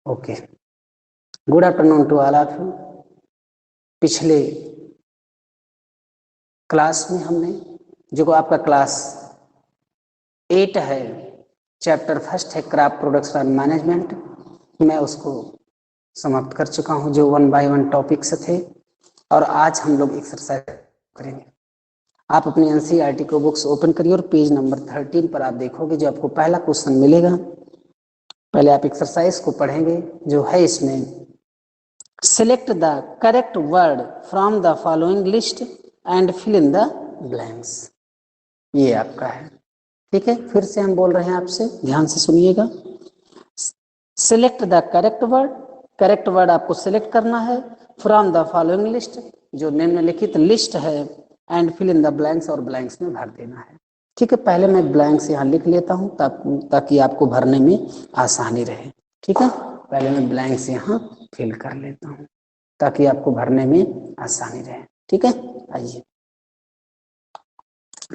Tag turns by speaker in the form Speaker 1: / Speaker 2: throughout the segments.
Speaker 1: Okay, good afternoon to all of you. पिछले class में हमने जो आपका क्लास 8 है, चैप्टर फर्स्ट है क्रॉप प्रोडक्शन मैनेजमेंट, मैं उसको समाप्त कर चुका हूं जो 1 बाय 1 टॉपिक्स थे। और आज हम लोग एक्सरसाइज करेंगे। आप अपनी एनसीईआरटी को बुक्स ओपन करिए और पेज नंबर 13 पर आप देखोगे जो आपको पहला क्वेश्चन मिलेगा। पहले आप एक्सरसाइज को पढ़ेंगे जो है इसमें, select the correct word from the following list and fill in the blanks। ये आपका है, ठीक है। फिर से हम बोल रहे हैं आपसे, ध्यान से सुनिएगा। select the correct word, correct word आपको सिलेक्ट करना है फ्रॉम द फॉलोइंग लिस्ट, जो निम्नलिखित लिस्ट है, and fill in the blanks, और ब्लैंक्स में भर देना है। ठीक है, पहले मैं ब्लैंक्स यहाँ लिख लेता हूँ ताकि आपको भरने में आसानी रहे। ठीक है, पहले मैं ब्लैंक्स यहाँ फिल कर लेता हूँ ताकि आपको भरने में आसानी रहे। ठीक है, आइए।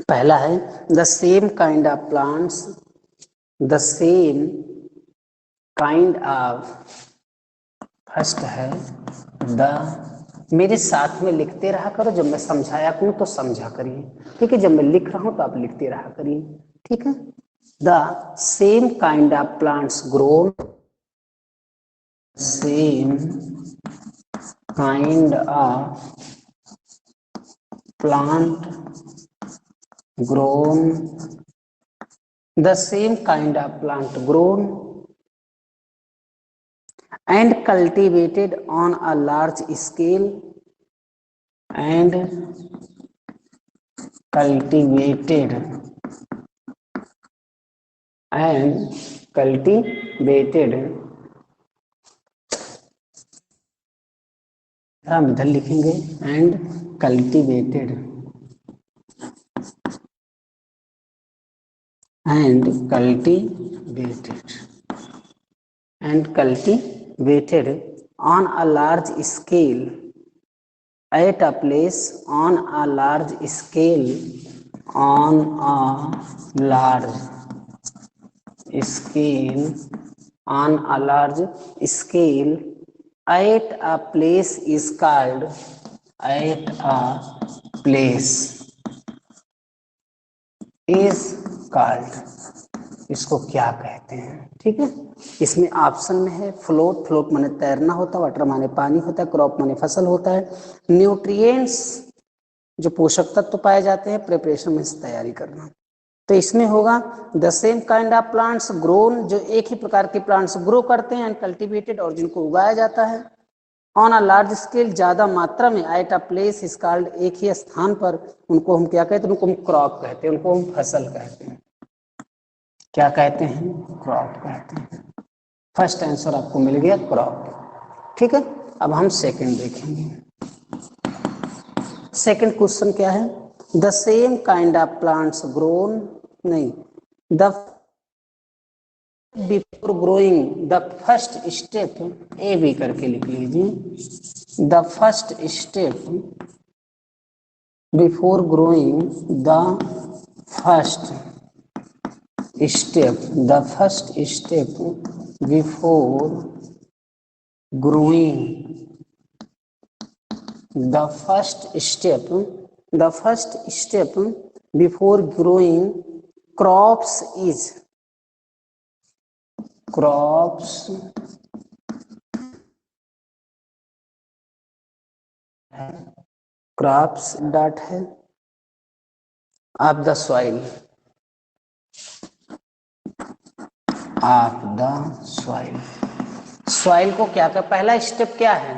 Speaker 1: पहला है the same kind of plants, the same kind of, first है द, मेरे साथ में लिखते रहा करो, जब मैं समझाया करूं तो समझा करिए। ठीक है, जब मैं लिख रहा हूं तो आप लिखते रहा करिए। ठीक है, the same kind of plants grown, same kind of plant grown, the same kind of plant grown and cultivated on a large scale, and cultivated हम इधर लिखेंगे and cultivated on a large scale at a place, on a large scale, on a large scale, on a large scale, at a place is called, at a place is called, इसको क्या कहते हैं। ठीक है, इसमें option में है float, float माने तैरना होता है, वाटर माने पानी होता है, क्रॉप माने फसल होता है, न्यूट्रिएंट्स जो पोषक तत्व पाए जाते हैं, प्रिपरेशन में तैयारी करना। तो इसमें होगा the same kind of plants grown, जो एक ही प्रकार के प्लांट्स ग्रो करते हैं, एंड कल्टिवेटेड, और जिनको उगाया जाता है, ऑन अ लार्ज स्केल, ज्यादा मात्रा में, at a place is called, एक ही स्थान पर, उनको हम क्या कहते हैं, उनको हम क्रॉप कहते हैं, उनको हम फसल कहते हैं। क्या कहते हैं? क्रॉप कहते हैं। फर्स्ट आंसर आपको मिल गया क्रॉप। ठीक है, अब हम सेकंड देखेंगे। सेकंड क्वेश्चन क्या है? The same kind of plants grown, नहीं, the before growing, the first step, A B करके लिख लीजिए। The first step before growing, the first step, the first step before growing, the first step, the first step before growing crops is, crops crops dot है of the soil, of the soil. Soil को क्या कर, पहला step क्या है?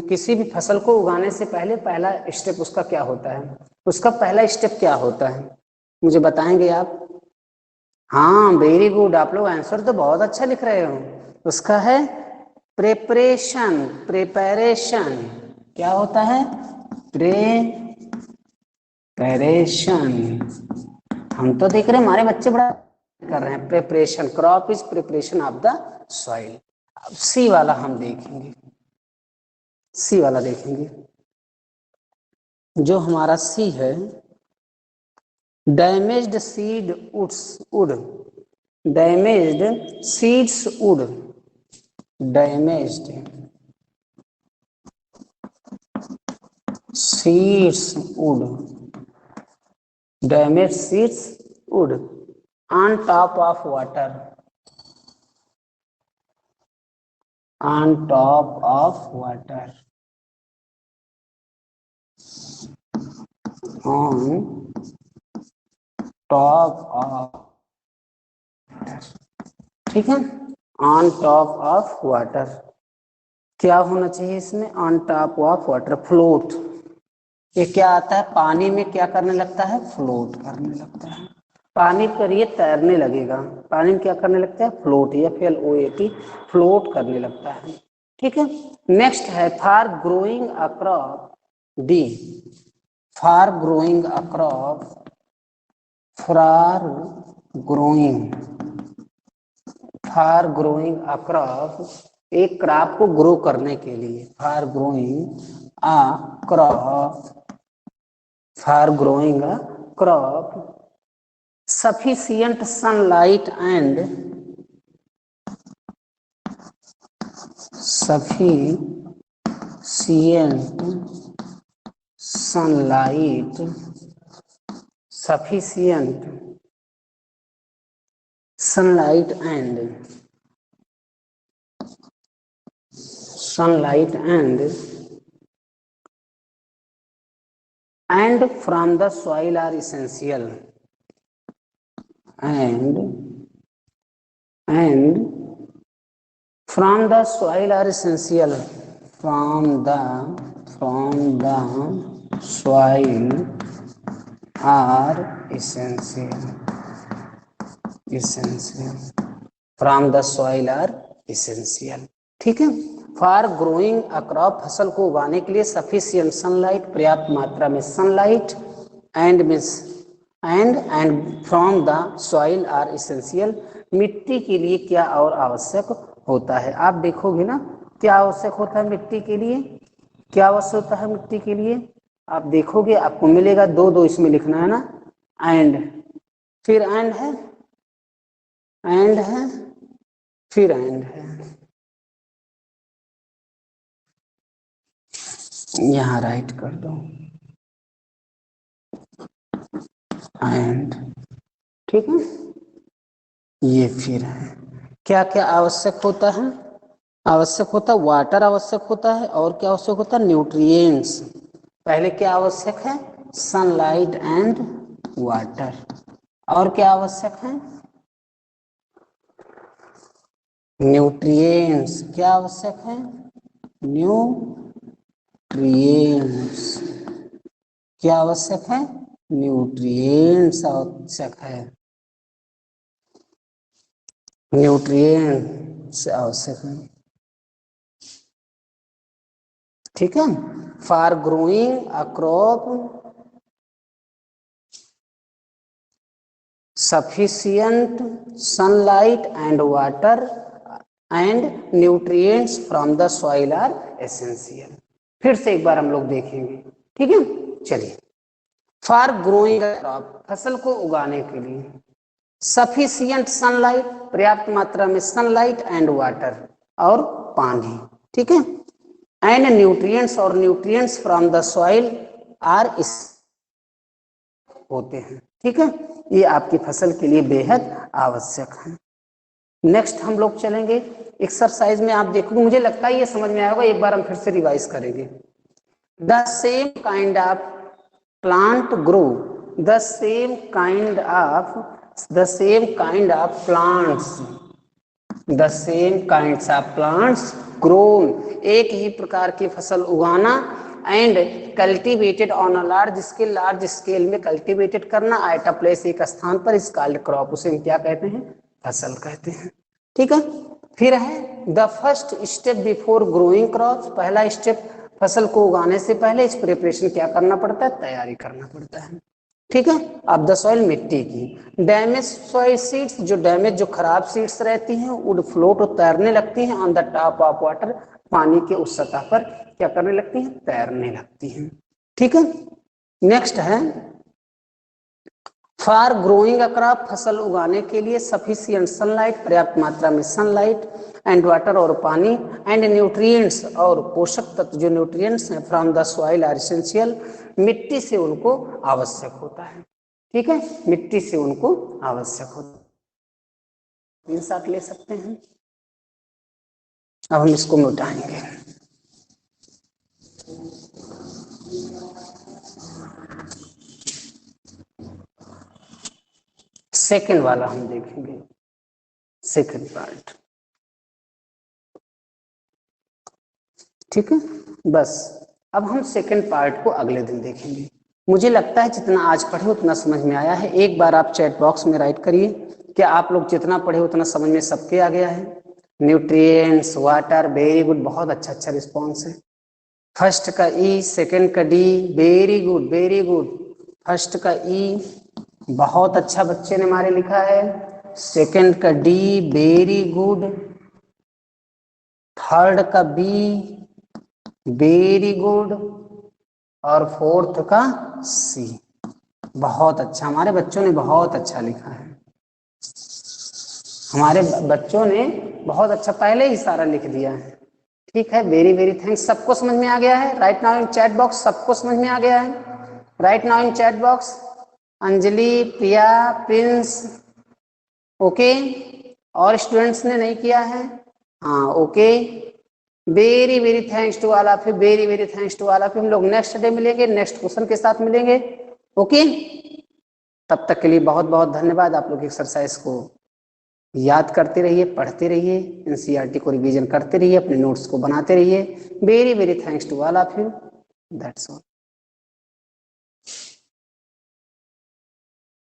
Speaker 1: किसी भी फसल को उगाने से पहले पहला स्टेप उसका क्या होता है? उसका पहला स्टेप क्या होता है, मुझे बताएंगे आप? हाँ, वेरी गुड, आप लोग आंसर तो बहुत अच्छा लिख रहे हो। उसका है प्रिपरेशन, प्रिपरेशन। क्या होता है? प्रिपरेशन। हम तो देख रहे हैं हमारे बच्चे बड़ा कर रहे हैं। Preparation, crop is preparation of the soil. अब सी वाला हम देखेंगे, सी वाला देखेंगे। जो हमारा सी है, damaged seed would, damaged seeds would damaged seeds would damage seeds would on top of water on top of water on top of ठीक है on top of water क्या होना चाहिए इसमें on top of water float ये क्या आता है पानी में क्या करने लगता है फ्लोट करने लगता है पानी पर ये तैरने लगेगा पानी में क्या करने लगता है फ्लोट या FLOAT फ्लोट करने लगता है ठीक है नेक्स्ट है for growing a crop D for growing a crop for growing a crop एक क्रॉप को ग्रो करने के लिए for growing a crop sufficient sunlight and sunlight and from the soil are essential and from the soil are essential from the soil are essential from the soil are essential ठीक है for growing a crop फसल को उगाने के लिए sufficient sunlight पर्याप्त मात्रा में sunlight and from the soil are essential मिट्टी के लिए क्या और आवश्यक होता है आप देखोगे ना क्या आवश्यक होता है मिट्टी के लिए क्या आवश्यक होता है मिट्टी के लिए आप देखोगे आपको मिलेगा दो इसमें लिखना है ना एंड फिर एंड है फिर एंड है यहां राइट कर दो एंड ठीक है ये फिर है क्या क्या आवश्यक होता है वाटर आवश्यक होता है और क्या आवश्यक होता है न्यूट्रिएंट्स पहले क्या आवश्यक है सनलाइट एंड वाटर और क्या आवश्यक है न्यूट्रिएंट्स क्या आवश्यक है न्यूट्रिएंट्स क्या आवश्यक है न्यूट्रिएंट्स आवश्यक है न्यूट्रिएंट्स आवश्यक है ठीक है for growing a crop sufficient sunlight and water and nutrients from the soil are essential फिर से एक बार हम लोग देखेंगे ठीक है चलिए फॉर ग्रोइंग क्रॉप फसल को उगाने के लिए सफिशिएंट सनलाइट पर्याप्त मात्रा में सनलाइट एंड वाटर और पानी ठीक है एंड न्यूट्रिएंट्स और nutrients from the soil are होते हैं ठीक है ये आपकी फसल के लिए बेहद आवश्यक है नेक्स्ट हम लोग चलेंगे एक्सरसाइज में आप देखोगे मुझे लगता है ये समझ में आएगा एक बार हम फिर से रिवाइज करेंगे the same kind of plant grow the same kind of plants grown एक ही प्रकार की फसल उगाना and cultivated on a large scale में कल्टीवेटेड करना एट अ प्लेस एक स्थान पर इस कॉल्ड क्रॉप उसे क्या कहते हैं फसल कहते हैं ठीक है फिर है the first step before growing crops पहला स्टेप फसल को उगाने से पहले इस प्रिपरेशन क्या करना पड़ता है तैयारी करना पड़ता है ठीक है अब द सॉइल मिट्टी की डैमेज सॉइल सीड्स जो खराब सीड्स रहती हैं वुड फ्लोट और तैरने लगती हैं on the top of water पानी के उस सतह पर क्या करने लगती हैं तैरने लगती हैं ठीक है नेक्स्ट है फॉर ग्रोइंग अ क्रॉप, फसल उगाने के लिए सफिशिएंट सनलाइट, पर्याप्त मात्रा में सनलाइट एंड वाटर और पानी, एंड न्यूट्रिएंट्स और पोषक तत्व जो न्यूट्रिएंट्स हैं from the soil are essential, मिट्टी से उनको आवश्यक होता है। ठीक है, मिट्टी से उनको आवश्यक होता है। 3 साथ ले सकते हैं। अब हम इसको मिटाएंगे। सेकंड वाला हम देखेंगे, सेकंड पार्ट। ठीक है, बस अब हम सेकंड पार्ट को अगले दिन देखेंगे। मुझे लगता है जितना आज पढ़े उतना समझ में आया है। एक बार आप चैट बॉक्स में राइट करिए कि आप लोग जितना पढ़े उतना समझ में सबके आ गया है। न्यूट्रिएंट्स, वाटर, वेरी गुड, बहुत अच्छा रिस्पॉन्स है। फर्स्ट का ई, सेकंड का D, very good very good. First का ई बहुत अच्छा बच्चे ने हमारे लिखा है। सेकंड का डी वेरी गुड। थर्ड का बी वेरी गुड। और फोर्थ का सी बहुत अच्छा। हमारे बच्चों ने बहुत अच्छा लिखा है। हमारे बच्चों ने बहुत अच्छा पहले ही सारा लिख दिया है। ठीक है, वेरी वेरी थैंक्स। सबको समझ में आ गया है? Right now in chat box सबको समझ में आ गया है? Right now in chat box. Anjali, Priya, Prince, okay. और स्टूडेंट्स ने नहीं किया है? हाँ, okay. Very very thanks to all of you, very very thanks to all of you. हम लोग नेक्स्ट डे मिलेंगे, नेक्स्ट क्वेश्चन के साथ मिलेंगे। ओके, तब तक के लिए बहुत बहुत धन्यवाद। आप लोग एक्सरसाइज को याद करते रहिए, पढ़ते रहिए, एनसीईआरटी को रिवीजन करते रहिए, अपने नोट्स को बनाते रहिए। Very very thanks to all of you. That's all.